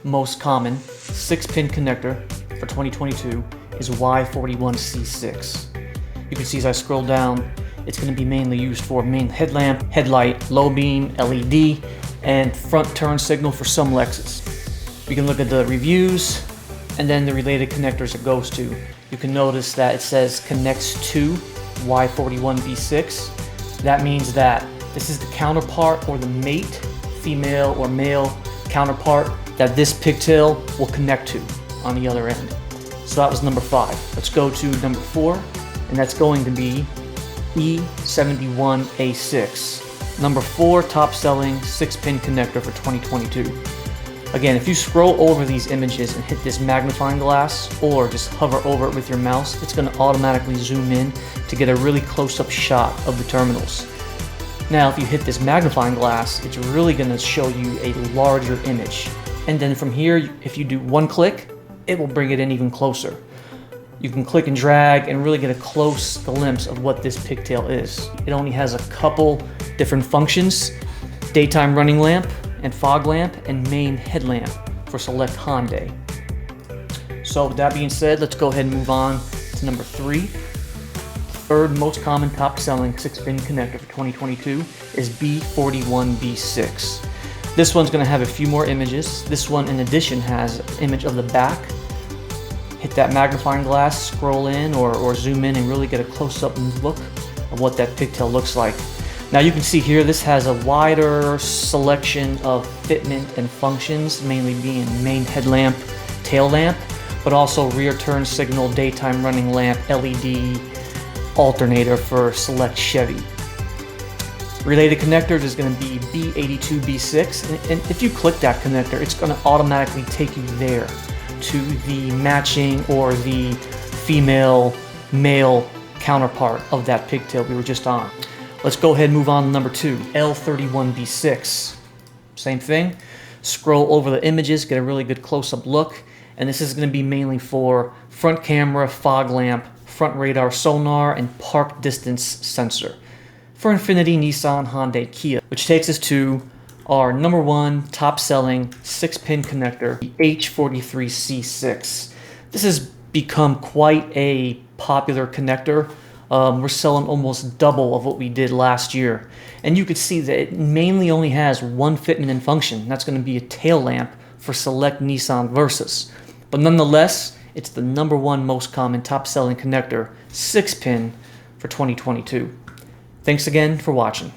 most common 6-pin connector for 2022 is Y41C6. You can see as I scroll down, it's going to be mainly used for main headlamp, headlight, low beam, LED, and front turn signal for some Lexus. We can look at the reviews and then the related connectors it goes to. You can notice that it says connects to Y41V6. That means that this is the counterpart or the mate, female or male counterpart that this pigtail will connect to on the other end. So that was number 5. Let's go to number 4, and that's going to be E71A6. Number 4 top selling 6-pin connector for 2022. Again, if you scroll over these images and hit this magnifying glass or just hover over it with your mouse, it's going to automatically zoom in to get a really close-up shot of the terminals. Now, if you hit this magnifying glass, it's really going to show you a larger image. And then from here, if you do one click, it will bring it in even closer. You can click and drag and really get a close glimpse of what this pigtail is. It only has a couple different functions: daytime running lamp and fog lamp and main headlamp for select Hyundai. So with that being said, let's go ahead and move on to number 3. Third most common top selling 6-pin connector for 2022 is B41B6. This one's going to have a few more images. This one in addition has an image of the back. Hit that magnifying glass, scroll in or zoom in and really get a close-up look of what that pigtail looks like. Now you can see here this has a wider selection of fitment and functions, mainly being main headlamp, tail lamp, but also rear turn signal, daytime running lamp, LED, alternator for select Chevy. Related connectors is going to be B82B6, and if you click that connector, it's going to automatically take you there to the matching or the female male counterpart of that pigtail we were just on. Let's go ahead and move on to number 2, L31B6. Same thing. Scroll over the images, get a really good close-up look, and this is going to be mainly for front camera, fog lamp, front radar sonar, and park distance sensor for Infiniti, Nissan, Hyundai, Kia, which takes us to our number 1 top selling 6-pin connector, the H43C6. This has become quite a popular connector. We're selling almost double of what we did last year. And you can see that it mainly only has one fitment and function. That's going to be a tail lamp for select Nissan Versas. But nonetheless, it's the number 1 most common top selling connector, 6-pin for 2022. Thanks again for watching.